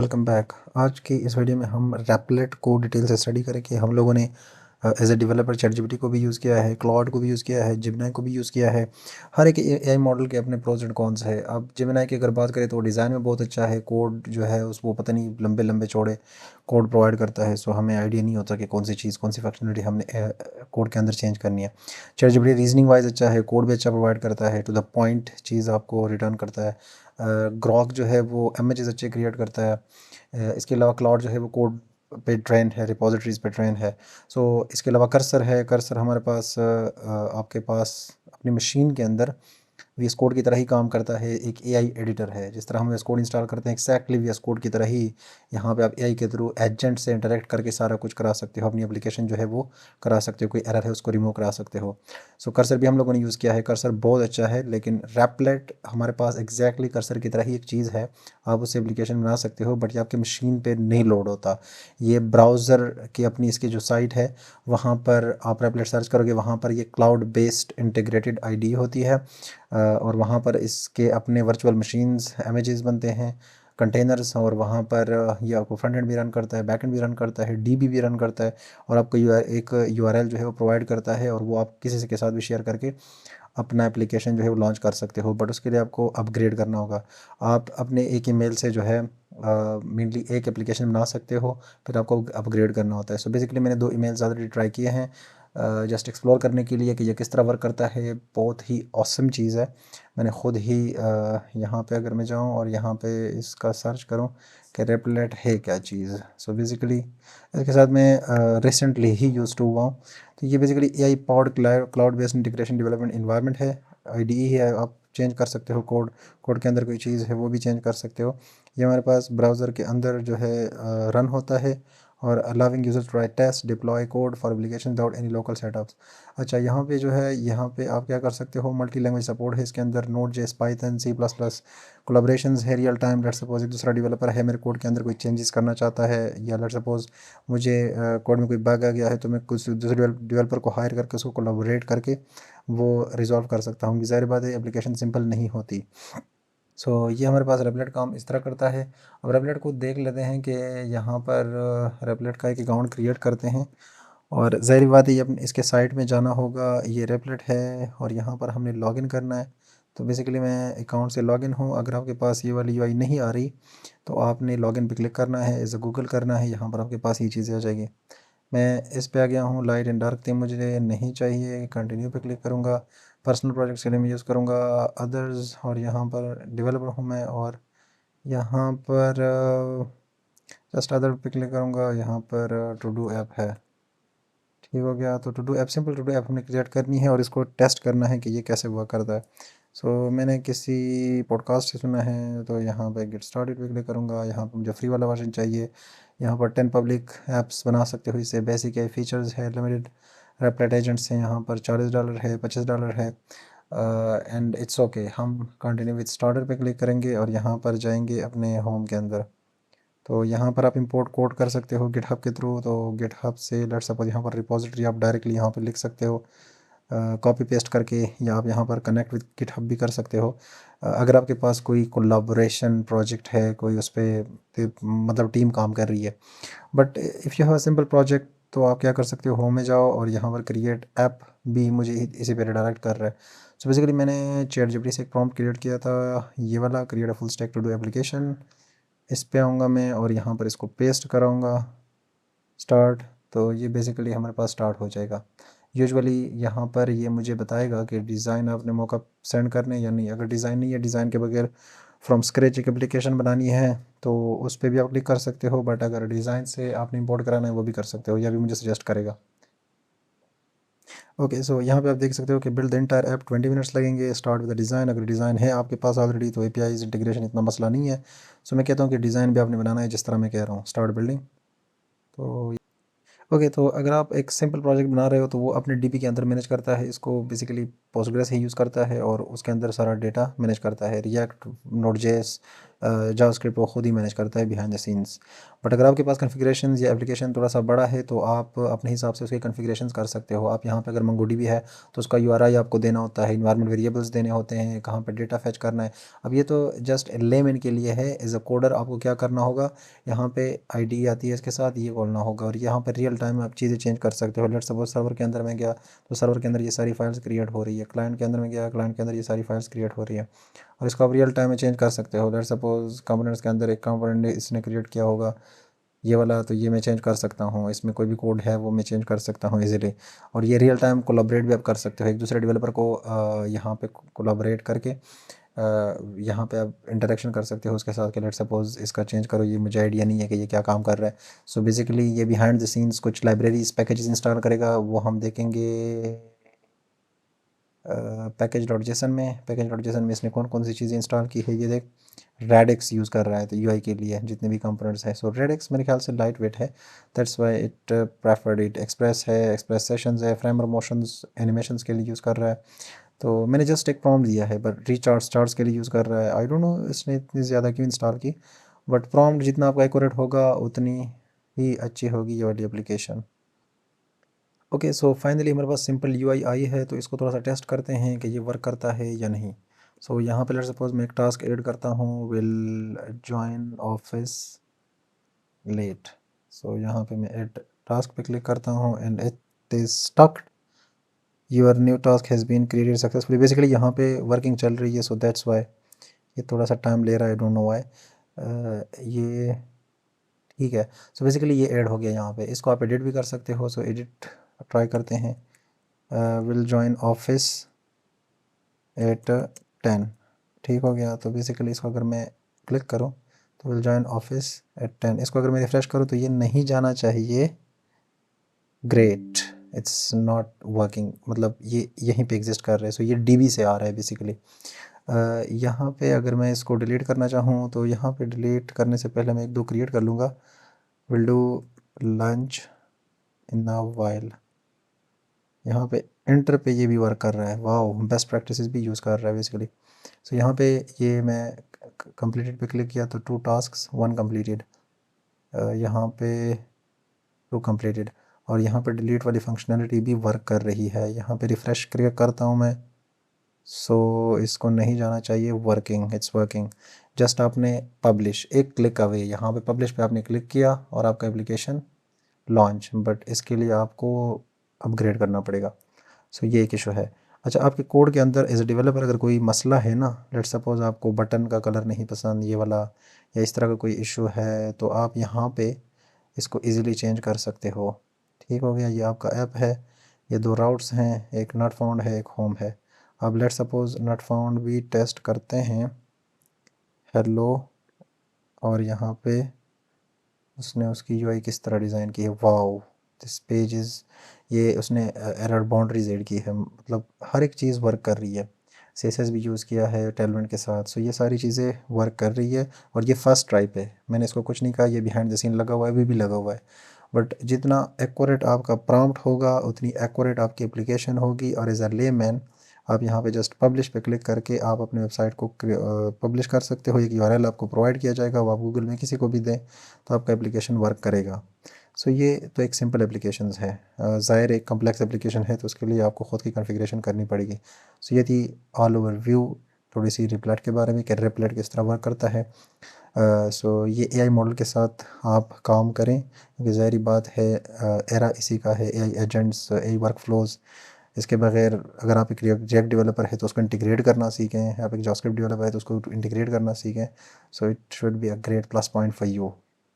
Welcome back. आज की इस वीडियो में हम रैपलेट को डिटेल से स्टडी करेंगे। हम लोगों ने एज ए डेवलपर चैटजीपीटी को भी यूज़ किया है, क्लॉड को भी यूज़ किया है, जिमिनाई को भी यूज़ किया है। हर एक एआई मॉडल के अपने प्रोज एंड कॉन्स है। अब जिमिनाई की अगर बात करें तो डिज़ाइन में बहुत अच्छा है, कोड जो है उस वो पता नहीं लंबे लंबे चौड़े कोड प्रोवाइड करता है, सो हमें आइडिया नहीं होता कि कौन सी चीज़ कौन सी फंक्शनलिटी हमने कोड के अंदर चेंज करनी है। चैटजीपीटी रीजनिंग वाइज अच्छा है, कोड भी अच्छा प्रोवाइड करता है, टू द पॉइंट चीज़ आपको रिटर्न करता है। ग्रॉक जो है वो इमेजेस अच्छे क्रिएट करता है। इसके अलावा क्लाउड जो है वो कोड पे ट्रेन है, रिपॉजिटरीज पे ट्रेन है। सो इसके अलावा कर्सर है। कर्सर हमारे पास आपके पास अपनी मशीन के अंदर वीएस कोड की तरह ही काम करता है, एक एआई एडिटर है। जिस तरह हम वीएस कोड इंस्टॉल करते हैं एक्जैक्टली वीएस कोड की तरह ही यहाँ पे आप एआई के थ्रू एजेंट से इंटरेक्ट करके सारा कुछ करा सकते हो, अपनी एप्लीकेशन जो है वो करा सकते हो, कोई एरर है उसको रिमूव करा सकते हो। सो कर्सर भी हम लोगों ने यूज़ किया है, कर्सर बहुत अच्छा है। लेकिन रैपलेट हमारे पास एग्जैक्टली कर्सर की तरह ही एक चीज़ है, आप उससे एप्लीकेशन बना सकते हो, बट ये आपके मशीन पे नहीं लोड होता। ये ब्राउज़र की अपनी इसकी जो साइट है वहाँ पर आप रैपलेट सर्च करोगे, वहाँ पर ये क्लाउड बेस्ड इंटीग्रेटेड आईडी होती है। और वहाँ पर इसके अपने वर्चुअल मशीन्स इमेजेस बनते हैं, कंटेनर्स, और वहाँ पर ये आपको फ्रंट एंड भी रन करता है, बैक एंड भी रन करता है, डीबी भी रन करता है, और आपको एक यूआरएल जो है वो प्रोवाइड करता है, और वो आप किसी से के साथ भी शेयर करके अपना एप्लीकेशन जो है वो लॉन्च कर सकते हो। बट उसके लिए आपको अपग्रेड करना होगा। आप अपने एक ईमेल से जो है मेनली एक एप्लीकेशन बना सकते हो, फिर आपको अपग्रेड करना होता है। सो बेसिकली मैंने 2 ईमेल्स ऑलरेडी ट्राई किए हैं जस्ट एक्सप्लोर करने के लिए कि ये किस तरह वर्क करता है। ये बहुत ही ऑसम चीज़ है। मैंने ख़ुद ही यहाँ पे अगर मैं जाऊँ और यहाँ पे इसका सर्च करूँ कि रेपलेट है क्या चीज़, सो बेसिकली इसके साथ मैं रिसेंटली ही यूज़ टू हुआ हूँ। तो ये basically AI powered cloud based integration development environment है, आईडीई है। आप चेंज कर सकते हो कोड, कोड के अंदर कोई चीज़ है वो भी चेंज कर सकते हो। ये हमारे पास ब्राउज़र के अंदर जो है रन होता है, और allowing user to write test deploy code for application without any local setups. अच्छा, यहाँ पे जो है यहाँ पे आप क्या कर सकते हो, मल्टी लैंग्वेज सपोर्ट है इसके अंदर, Node JS, Python, C plus plus, collaborations है रियल टाइम। लेट सपोज एक दूसरा डेवलपर है मेरे कोड के अंदर, कोई चेंजेस करना चाहता है, या लेट सपोज मुझे कोड में कोई बग आ गया है, तो मैं कुछ दूसरे डेवलपर को हायर करके उसको कोलाबोरेट करके वो रिजॉल्व कर सकता हूँ। ज़ाहिर बात है एप्लीकेशन सिंपल नहीं होती। सो ये हमारे पास रेपलेट काम इस तरह करता है। अब रेपलेट को देख लेते हैं कि यहाँ पर रेपलेट का एक अकाउंट क्रिएट करते हैं, और ज़ाहिर बात है ये अपने इसके साइट में जाना होगा। ये रेपलेट है और यहाँ पर हमने लॉगिन करना है। तो बेसिकली मैं अकाउंट से लॉगिन हूँ। अगर आपके पास ये वाली यूआई नहीं आ रही तो आपने लॉगिन पे क्लिक करना है, एज अ गूगल करना है, यहाँ पर आपके पास ये चीज़ें आ जाएगी। मैं इस पे आ गया हूँ। लाइट एंड डार्क थीम मुझे नहीं चाहिए, कंटिन्यू पे क्लिक करूँगा। पर्सनल प्रोजेक्ट्स के लिए मैं यूज़ करूँगा अदर्स, और यहाँ पर डेवलपर हूँ मैं, और यहाँ पर जस्ट अदर पे क्लिक करूँगा। यहाँ पर टू डू ऐप है, ठीक हो गया। तो to do app, simple to do app हमने क्रिएट करनी है और इसको टेस्ट करना है कि ये कैसे वर्क करता है। सो मैंने किसी पॉडकास्ट से सुना है, तो यहाँ पे गेट स्टार्टेड पे क्लिक करूँगा। यहाँ पर मुझे फ्री वाला वर्जन चाहिए। यहाँ पर 10 पब्लिक ऐप्स बना सकते हो इससे। बेसिक है, फीचर्स है, लिमिटेड रेपलेट एजेंट्स हैं, यहाँ पर $40 है, $25 है, एंड इट्स ओके। हम कंटिन्यू विद स्टार्टर पे क्लिक करेंगे और यहाँ पर जाएंगे अपने होम के अंदर। तो यहाँ पर आप इंपोर्ट कोड कर सकते हो गिटहब के थ्रू। तो गिटहब से लेट्स सपोज यहाँ पर रिपॉजिटरी आप डायरेक्टली यहाँ पर लिख सकते हो कॉपी पेस्ट करके, या आप यहाँ पर कनेक्ट विद गिटहब भी कर सकते हो। अगर आपके पास कोई कोलाबोरेशन प्रोजेक्ट है, कोई उस पर मतलब टीम काम कर रही है। But if you have a simple project तो आप क्या कर सकते हो, होम में जाओ और यहाँ पर क्रिएट ऐप भी मुझे इसी पे रिडायरेक्ट कर रहा है। सो बेसिकली मैंने चैटजीपीटी से एक प्रॉम्प्ट क्रिएट किया था, ये वाला, create a full stack to do application. इस पे आऊँगा मैं और यहाँ पर इसको पेस्ट कराऊँगा, स्टार्ट। तो ये बेसिकली हमारे पास स्टार्ट हो जाएगा। यूजुअली यहाँ पर ये मुझे बताएगा कि डिज़ाइन आपने मॉकअप सेंड करने या नहीं। अगर डिज़ाइन नहीं है, डिज़ाइन के बगैर फ्रॉम स्क्रैच एक एप्लीकेशन बनानी है, तो उस पर भी आप क्लिक कर सकते हो। बट अगर डिज़ाइन से आपने इंपोर्ट कराना है वो भी कर सकते हो, या भी मुझे सजेस्ट करेगा। ओके, सो यहाँ पे आप देख सकते हो कि build the entire app 20 minutes लगेंगे। स्टार्ट विद द डिज़ाइन, अगर डिज़ाइन है आपके पास ऑलरेडी तो एपीआईज इंटीग्रेशन इतना मसला नहीं है। सो मैं कहता हूँ कि डिज़ाइन भी आपने बनाना है जिस तरह मैं कह रहा हूँ, स्टार्ट बिल्डिंग। तो ओके, तो अगर आप एक सिंपल प्रोजेक्ट बना रहे हो तो वो अपने डीबी के अंदर मैनेज करता है इसको। बेसिकली पोस्टग्रेस ही यूज़ करता है और उसके अंदर सारा डेटा मैनेज करता है। रिएक्ट, नोड जेएस, जावास्क्रिप्ट वो खुद ही मैनेज करता है बिहाइंड द सीन्स। बट अगर आपके पास कॉन्फ़िगरेशन या एप्लीकेशन थोड़ा सा बड़ा है तो आप अपने हिसाब से उसके कॉन्फ़िगरेशंस कर सकते हो। आप यहाँ पे अगर मंगोडी भी है तो उसका यूआरआई आपको देना होता है, इन्वायरमेंट वेरिएबल्स देने होते हैं, कहाँ पे डेटा फैच करना है। अब ये तो जस्ट लेमैन के लिए है। एज अ कोडर आपको क्या करना होगा, यहाँ पे आईडी आती है इसके साथ, ये बोलना होगा और यहाँ पर रियल टाइम आप चीज़ें चेंज कर सकते हो। लेट्स सपोज सर्वर के अंदर मैं गया तो सर्वर के अंदर ये सारी फाइल्स क्रिएट हो रही है, क्लाइंट के अंदर में गया, क्लाइंट के अंदर ये सारी फाइल्स क्रिएट हो रही है और इसको आप रियल टाइम में चेंज कर सकते हो। लेट्स सपोज कंपोनेंट्स के अंदर एक कंपोनेंट इसने क्रिएट किया होगा ये वाला, तो ये मैं चेंज कर सकता हूँ, इसमें कोई भी कोड है वो मैं चेंज कर सकता हूँ इजीली। और ये रियल टाइम कोलाबरेट भी आप कर सकते हो एक दूसरे डेवलपर को यहाँ पे कोलाबरेट करके यहाँ पे आप इंटरेक्शन कर सकते हो उसके साथ कि लेट्स सपोज इसका चेंज करो, ये मुझे आइडिया नहीं है कि ये क्या काम कर रहा है। सो बेसिकली ये बिहाइंड द सीन्स कुछ लाइब्रेरीज पैकेजेस इंस्टॉल करेगा, वो हम देखेंगे पैकेज.जेसन में इसने कौन कौन सी चीज़ें इंस्टॉल की है। ये देख रेडिक्स यूज़ कर रहा है तो यूआई के लिए जितने भी कंपोनेंट्स हैं। सो रेडिक्स मेरे ख्याल से लाइट वेट है, that's why it preferred it. Express है, एक्सप्रेस सेशंस है, फ्रेमर मोशंस एनिमेशंस के लिए यूज़ कर रहा है। तो मैंने जस्ट एक प्रॉम्प्ट दिया है, बट रिचार्ज चार्ट्स के लिए यूज़ कर रहा है। आई डोंट नो इसने इतनी ज़्यादा क्यों इंस्टॉल की, बट प्रॉम्प्ट जितना आपका एक्यूरेट होगा उतनी ही अच्छी होगी ये वाली एप्लीकेशन। ओके, सो फाइनली हमारे पास सिंपल यूआई आई है, तो इसको थोड़ा सा टेस्ट करते हैं कि ये वर्क करता है या नहीं। सो यहाँ पे लेट्स सपोज मैं एक टास्क ऐड करता हूँ, will join office late. So यहाँ पे मैं ऐड टास्क पे क्लिक करता हूँ and it is stuck, your new task has been created successfully. Basically यहाँ पे वर्किंग चल रही है, सो दैट्स वाई ये थोड़ा सा टाइम ले रहा है, आई डोंट नो वाई। ये ठीक है। सो बेसिकली ये ऐड हो गया यहाँ पे, इसको आप एडिट भी कर सकते हो। सो एडिट ट्राई करते हैं, विल जॉइन ऑफिस एट 10, ठीक हो गया। तो बेसिकली इसको अगर मैं क्लिक करूँ तो विल जॉइन ऑफिस एट 10, इसको अगर मैं रिफ़्रेश करूँ तो ये नहीं जाना चाहिए। ग्रेट, इट्स नॉट वर्किंग, मतलब ये यहीं पे एग्जिस्ट कर रहा है। सो ये डीबी से आ रहा है बेसिकली। यहाँ पे अगर मैं इसको डिलीट करना चाहूँ तो यहाँ पे डिलीट करने से पहले मैं एक दो क्रिएट कर लूँगा। Will do lunch in a while, यहाँ पे एंटर पे ये भी वर्क कर रहा है। वाओ, बेस्ट प्रैक्टिसेस भी यूज़ कर रहा है बेसिकली। सो यहाँ पे ये मैं कंप्लीटेड पे क्लिक किया तो 2 टास्क्स 1 कंप्लीटेड, यहाँ पे 2 कंप्लीटेड। और यहाँ पे डिलीट वाली फंक्शनैलिटी भी वर्क कर रही है। यहाँ पे रिफ़्रेश क्लिक करता हूँ मैं, सो इसको नहीं जाना चाहिए, वर्किंग, इट्स वर्किंग। जस्ट आपने पब्लिश एक क्लिक अवे, यहाँ पे पब्लिश पे आपने क्लिक किया और आपका एप्लीकेशन लॉन्च, बट इसके लिए आपको अपग्रेड करना पड़ेगा। सो ये एक इशू है। अच्छा, आपके कोड के अंदर एज ए डेवलपर अगर कोई मसला है ना, लेट्स सपोज आपको बटन का कलर नहीं पसंद ये वाला, या इस तरह का कोई इशू है, तो आप यहाँ पे इसको इजीली चेंज कर सकते हो। ठीक हो गया, ये आपका ऐप है, ये 2 राउट्स हैं, एक नॉट फाउंड है, एक होम है। अब लेट्स सपोज नॉट फाउंड भी टेस्ट करते हैं, हेलो, और यहाँ पे उसने उसकी यूआई किस तरह डिज़ाइन की है। वाओ, दिस पेज इज़, ये उसने एरर बाउंड्रीज ऐड की है, मतलब हर एक चीज़ वर्क कर रही है। सीएसएस भी यूज़ किया है टेलमेंट के साथ। सो ये सारी चीज़ें वर्क कर रही है और ये फर्स्ट ट्राई पे, मैंने इसको कुछ नहीं कहा, ये बिहाइंड द सीन लगा हुआ है, अभी भी लगा हुआ है। बट जितना एक्यूरेट आपका प्रॉम्प्ट होगा उतनी एक्यूरेट आपकी एप्लीकेशन होगी। और एज अ लेमैन आप यहाँ पे जस्ट पब्लिश पे क्लिक करके आप अपने वेबसाइट को पब्लिश कर सकते हो। एक यूआरएल आपको प्रोवाइड किया जाएगा, वो आप गूगल में किसी को भी दें तो आपका एप्लीकेशन वर्क करेगा। सो ये तो एक सिंपल एप्लीकेशन है। ज़ाहिर एक कम्प्लेक्स एप्लीकेशन है तो उसके लिए आपको ख़ुद की कॉन्फ़िगरेशन करनी पड़ेगी। सो ये थी ऑल ओवर व्यू थोड़ी सी रिप्लेट के बारे में कि रिप्लेट किस तरह वर्क करता है। सो ये एआई मॉडल के साथ आप काम करें क्योंकि ज़ाहिरी बात है एरा इसी का है, AI agents, AI work flows. इसके बगैर अगर आप एक रिएक्ट डेवलपर है तो उसको इंटीग्रेट करना सीखें, आप एक जावास्क्रिप्ट डेवलपर है तो उसको इंटीग्रेट करना सीखें। So it should be a great plus point for you.